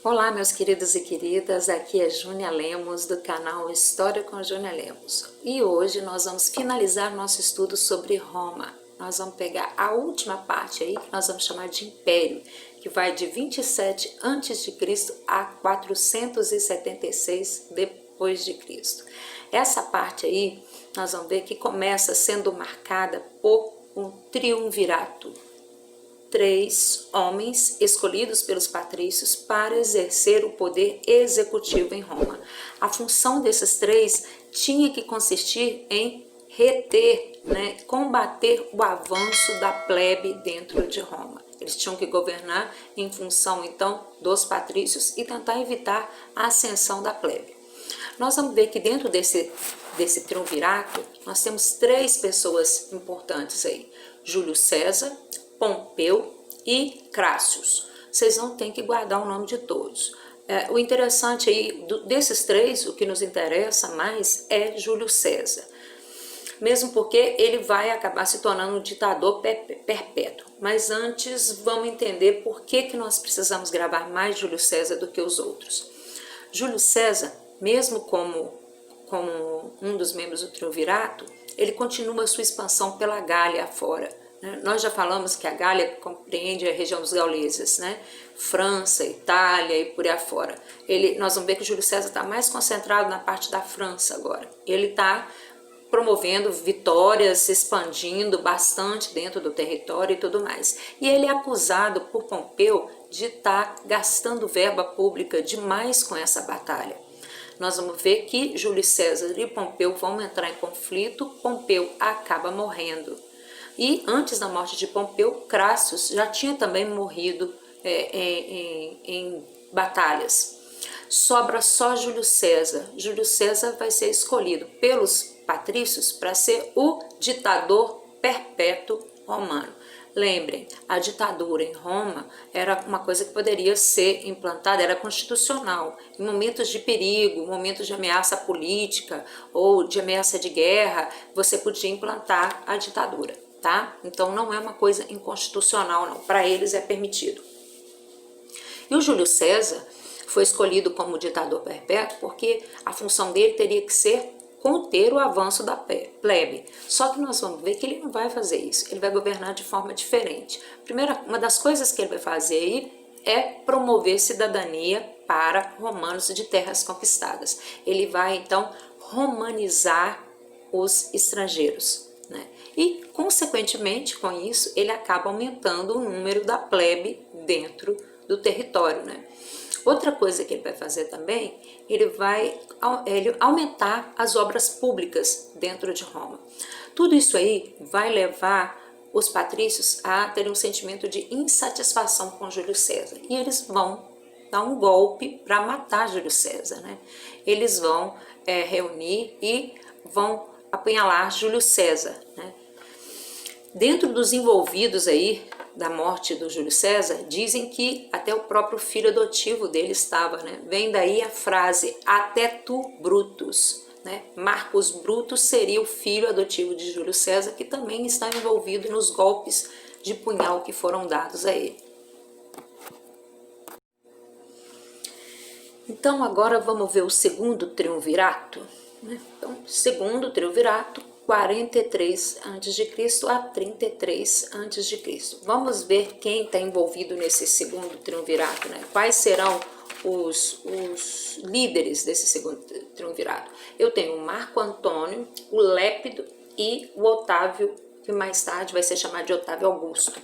Olá, meus queridos e queridas, aqui é Júnia Lemos do canal História com Júnia Lemos e hoje nós vamos finalizar nosso estudo sobre Roma. Nós vamos pegar a última parte aí que nós vamos chamar de Império, que vai de 27 a.C. a 476 depois de Cristo. Essa parte aí nós vamos ver que começa sendo marcada por um triunvirato. 3 homens escolhidos pelos patrícios para exercer o poder executivo em Roma. A função desses 3 tinha que consistir em reter, combater o avanço da plebe dentro de Roma. Eles tinham que governar em função, então, dos patrícios e tentar evitar a ascensão da plebe. Nós vamos ver que dentro desse triunvirato, nós temos 3 pessoas importantes aí. Júlio César, Pompeu e Crassius. Vocês vão ter que guardar o nome de todos. O interessante aí, desses 3, o que nos interessa mais é Júlio César. Mesmo porque ele vai acabar se tornando um ditador perpétuo. Mas antes, vamos entender por que nós precisamos gravar mais Júlio César do que os outros. Júlio César, mesmo como um dos membros do triunvirato, ele continua sua expansão pela Gália afora. Nós já falamos que a Gália compreende a região dos gauleses, França, Itália e por aí afora. Nós vamos ver que o Júlio César está mais concentrado na parte da França agora. Ele está promovendo vitórias, se expandindo bastante dentro do território e tudo mais. E ele é acusado por Pompeu de estar gastando verba pública demais com essa batalha. Nós vamos ver que Júlio César e Pompeu vão entrar em conflito, Pompeu acaba morrendo. E antes da morte de Pompeu, Crassius já tinha também morrido em batalhas. Sobra só Júlio César. Júlio César vai ser escolhido pelos patrícios para ser o ditador perpétuo romano. Lembrem, a ditadura em Roma era uma coisa que poderia ser implantada, era constitucional. Em momentos de perigo, momentos de ameaça política ou de ameaça de guerra, você podia implantar a ditadura. Tá? Então não é uma coisa inconstitucional, não. Para eles é permitido. E o Júlio César foi escolhido como ditador perpétuo porque a função dele teria que ser conter o avanço da plebe. Só que nós vamos ver que ele não vai fazer isso. Ele vai governar de forma diferente. Uma das coisas que ele vai fazer aí é promover cidadania para romanos de terras conquistadas. Ele vai então romanizar os estrangeiros. E, consequentemente, com isso, ele acaba aumentando o número da plebe dentro do território. Outra coisa que ele vai fazer também, ele vai aumentar as obras públicas dentro de Roma. Tudo isso aí vai levar os patrícios a terem um sentimento de insatisfação com Júlio César. E eles vão dar um golpe para matar Júlio César. Eles vão reunir e vão apunhalar Júlio César. Dentro dos envolvidos aí da morte do Júlio César, dizem que até o próprio filho adotivo dele estava, Vem daí a frase, até tu, Brutus, Marcus Brutus seria o filho adotivo de Júlio César, que também está envolvido nos golpes de punhal que foram dados a ele. Então agora vamos ver o segundo triunvirato. Então, segundo triunvirato, 43 a.C. a 33 a.C. Vamos ver quem está envolvido nesse segundo triunvirato, Quais serão os líderes desse segundo triunvirato? Eu tenho o Marco Antônio, o Lépido e o Otávio, que mais tarde vai ser chamado de Otávio Augusto.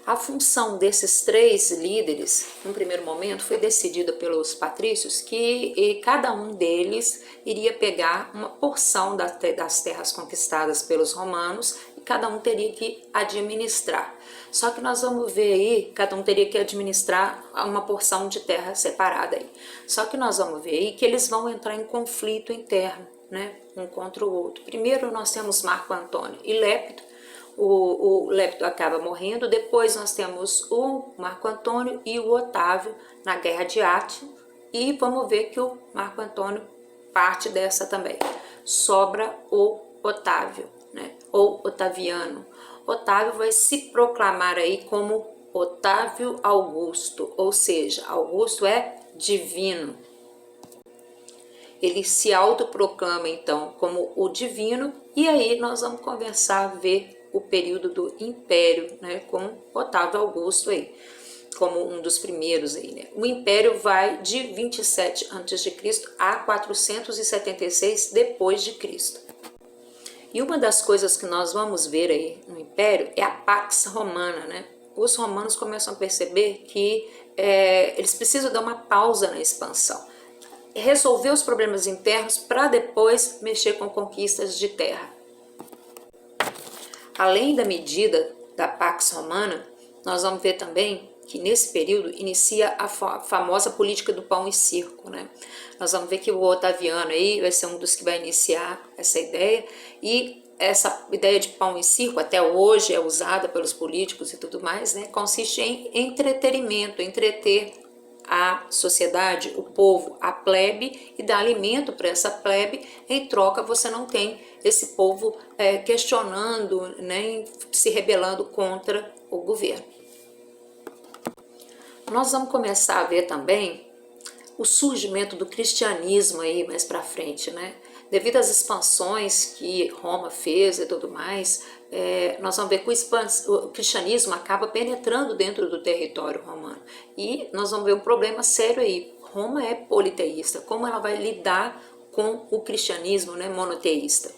A função desses 3 líderes, no primeiro momento, foi decidida pelos patrícios que cada um deles iria pegar uma porção das terras conquistadas pelos romanos e cada um teria que administrar. Só que nós vamos ver aí, cada um teria que administrar uma porção de terra separada aí. Só que nós vamos ver aí que eles vão entrar em conflito interno, um contra o outro. Primeiro nós temos Marco Antônio e Lépido. O Lépido acaba morrendo, depois nós temos o Marco Antônio e o Otávio na Guerra de Átio, e vamos ver que o Marco Antônio parte dessa também. Sobra o Otávio, ou Otaviano. Otávio vai se proclamar aí como Otávio Augusto, ou seja, Augusto é divino. Ele se autoproclama então como o divino, e aí nós vamos conversar, ver o período do Império, né, com Otávio Augusto aí, como um dos primeiros aí, né? O Império vai de 27 a.C. a 476 depois de Cristo. E uma das coisas que nós vamos ver aí no Império é a Pax Romana, né? Os romanos começam a perceber que eles precisam dar uma pausa na expansão, resolver os problemas internos para depois mexer com conquistas de terra. Além da medida da Pax Romana, nós vamos ver também que nesse período inicia a famosa política do pão e circo, né? Nós vamos ver que o Otaviano aí vai ser um dos que vai iniciar essa ideia, e essa ideia de pão e circo até hoje é usada pelos políticos e tudo mais, né? Consiste em entretenimento, entreter a sociedade, o povo, a plebe, e dar alimento para essa plebe. Em troca você não tem esse povo questionando, nem se rebelando contra o governo. Nós vamos começar a ver também o surgimento do cristianismo aí mais para frente, né? Devido às expansões que Roma fez e tudo mais, nós vamos ver que o cristianismo acaba penetrando dentro do território romano. E nós vamos ver um problema sério aí. Roma é politeísta. Como ela vai lidar com o cristianismo, né, monoteísta?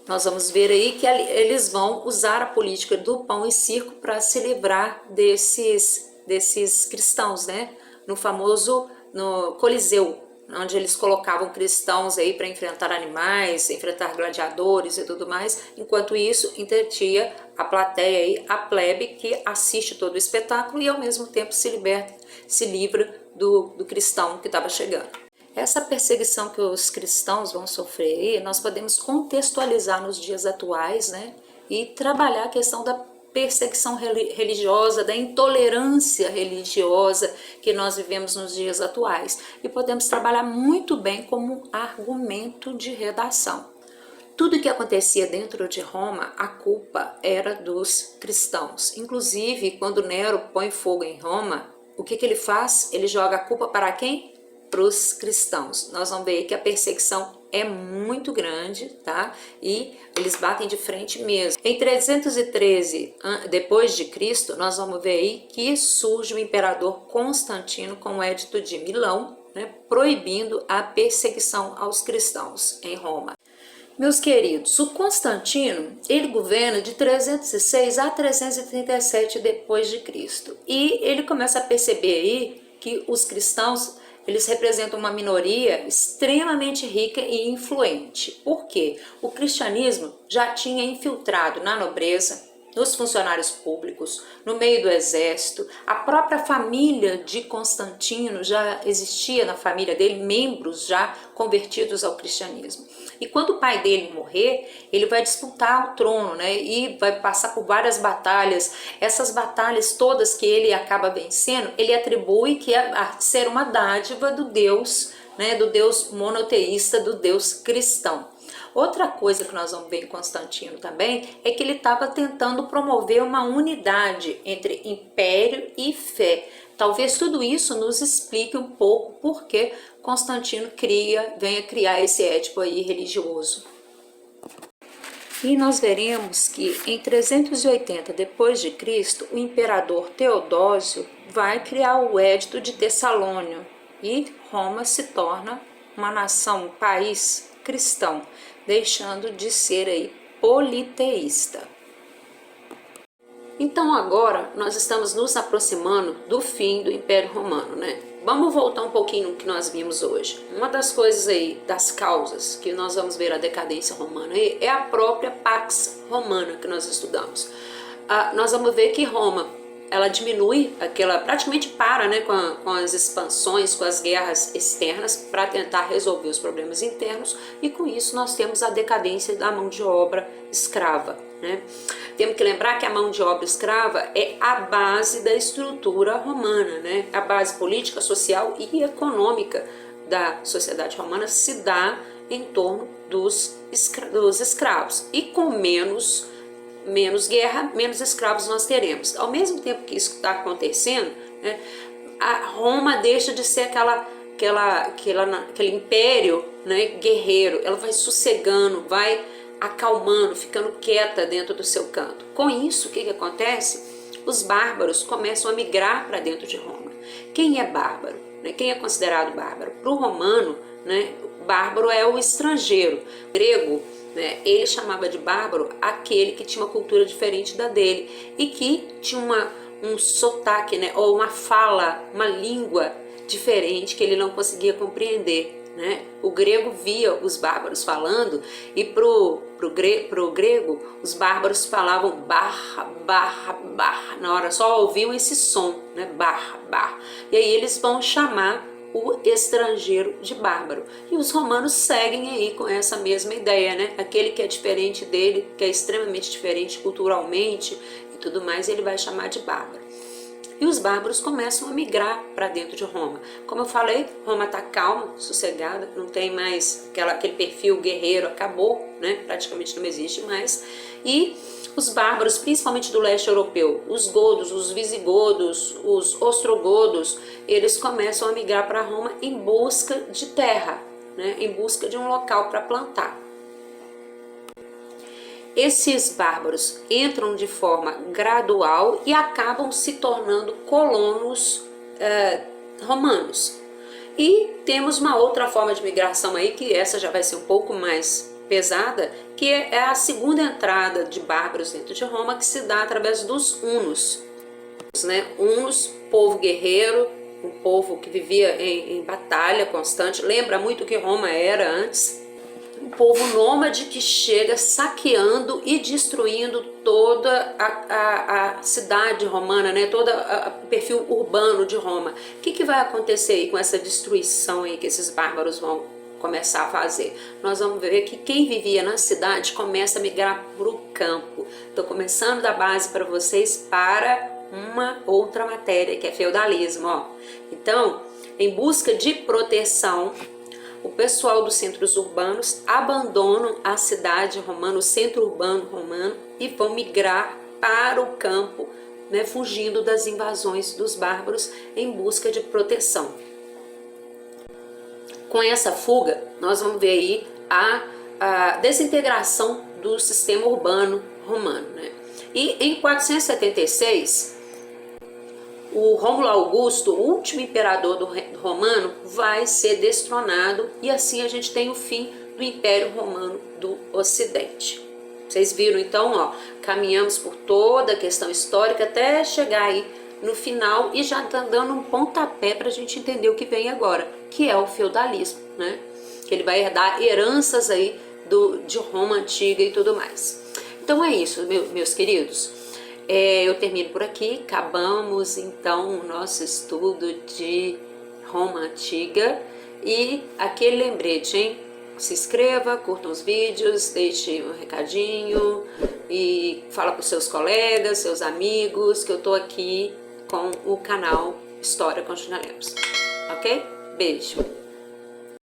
Nós vamos ver aí que eles vão usar a política do pão e circo para se livrar desses cristãos, né? No Coliseu, onde eles colocavam cristãos aí para enfrentar animais, enfrentar gladiadores e tudo mais. Enquanto isso, entretinha a plateia aí, a plebe, que assiste todo o espetáculo e ao mesmo tempo se livra do cristão que estava chegando. Essa perseguição que os cristãos vão sofrer aí, nós podemos contextualizar nos dias atuais, né? E trabalhar a questão da perseguição religiosa, da intolerância religiosa que nós vivemos nos dias atuais. E podemos trabalhar muito bem como argumento de redação. Tudo que acontecia dentro de Roma, a culpa era dos cristãos. Inclusive, quando Nero põe fogo em Roma, o que ele faz? Ele joga a culpa para quem? Para os cristãos. Nós vamos ver que a perseguição é muito grande, tá? E eles batem de frente mesmo. Em 313 depois de Cristo, nós vamos ver aí que surge o imperador Constantino com o Edito de Milão, né, proibindo a perseguição aos cristãos em Roma. Meus queridos, o Constantino, ele governa de 306 a 337 depois de Cristo. E ele começa a perceber aí que os cristãos, eles representam uma minoria extremamente rica e influente. Por quê? O cristianismo já tinha infiltrado na nobreza, nos funcionários públicos, no meio do exército. A própria família de Constantino, já existia na família dele membros já convertidos ao cristianismo. E quando o pai dele morrer, ele vai disputar o trono, né? E vai passar por várias batalhas. Essas batalhas todas que ele acaba vencendo, ele atribui que a ser uma dádiva do Deus, né? Do Deus monoteísta, do Deus cristão. Outra coisa que nós vamos ver em Constantino também é que ele estava tentando promover uma unidade entre império e fé. Talvez tudo isso nos explique um pouco por que Constantino venha criar esse ético aí religioso. E nós veremos que em 380 depois de Cristo, o imperador Teodósio vai criar o Edito de Tessalônio e Roma se torna uma nação, um país cristão, deixando de ser aí politeísta. Então agora nós estamos nos aproximando do fim do Império Romano, né? Vamos voltar um pouquinho no que nós vimos hoje. Uma das coisas aí, das causas que nós vamos ver a decadência romana aí, é a própria Pax Romana que nós estudamos. Nós vamos ver que Roma, ela diminui, praticamente para, né, com as expansões, com as guerras externas, para tentar resolver os problemas internos, e com isso nós temos a decadência da mão de obra escrava, né? Temos que lembrar que a mão de obra escrava é a base da estrutura romana, né? A base política, social e econômica da sociedade romana se dá em torno dos escravos, e com menos menos guerra, menos escravos nós teremos. Ao mesmo tempo que isso está acontecendo, né, a Roma deixa de ser aquele império, né, guerreiro. Ela vai sossegando, vai acalmando, ficando quieta dentro do seu canto. Com isso, o que acontece? Os bárbaros começam a migrar para dentro de Roma. Quem é bárbaro? Né? Quem é considerado bárbaro? Para o romano, né, bárbaro é o estrangeiro. O grego, né, ele chamava de bárbaro aquele que tinha uma cultura diferente da dele e que tinha um sotaque, né, ou uma fala, uma língua diferente que ele não conseguia compreender. Né? O grego via os bárbaros falando e pro grego os bárbaros falavam barra, barra, barra, na hora só ouviam esse som, né? Barra, barra. E aí eles vão chamar o estrangeiro de bárbaro. E os romanos seguem aí com essa mesma ideia, né? Aquele que é diferente dele, que é extremamente diferente culturalmente e tudo mais, ele vai chamar de bárbaro. E os bárbaros começam a migrar para dentro de Roma. Como eu falei, Roma está calma, sossegada, não tem mais aquele perfil guerreiro, acabou, né? Praticamente não existe mais. E os bárbaros, principalmente do leste europeu, os godos, os visigodos, os ostrogodos, eles começam a migrar para Roma em busca de terra, né? Em busca de um local para plantar. Esses bárbaros entram de forma gradual e acabam se tornando colonos romanos. E temos uma outra forma de migração aí, que essa já vai ser um pouco mais pesada, que é a segunda entrada de bárbaros dentro de Roma, que se dá através dos hunos. Né? Hunos, povo guerreiro, um povo que vivia em batalha constante, lembra muito o que Roma era antes. Um povo nômade que chega saqueando e destruindo toda a cidade romana, né? Todo o perfil urbano de Roma. O que vai acontecer aí com essa destruição aí que esses bárbaros vão começar a fazer? Nós vamos ver que quem vivia na cidade começa a migrar para o campo. Estou começando da base para vocês para uma outra matéria que é feudalismo. Ó. Então, em busca de proteção, o pessoal dos centros urbanos abandonam a cidade romana, o centro urbano romano, e vão migrar para o campo, né, fugindo das invasões dos bárbaros em busca de proteção. Com essa fuga, nós vamos ver aí a desintegração do sistema urbano romano. Né? E em 476, o Rômulo Augusto, o último imperador do romano, vai ser destronado e assim a gente tem o fim do Império Romano do Ocidente. Vocês viram então, ó, caminhamos por toda a questão histórica até chegar aí no final e já tá dando um pontapé para a gente entender o que vem agora, que é o feudalismo, né? Que ele vai herdar heranças aí de Roma antiga e tudo mais. Então é isso, meus queridos. Eu termino por aqui, acabamos então o nosso estudo de Roma Antiga e aquele lembrete, hein? Se inscreva, curta os vídeos, deixe um recadinho e fala para os seus colegas, seus amigos que eu tô aqui com o canal História com Julia Lemos, ok? Beijo!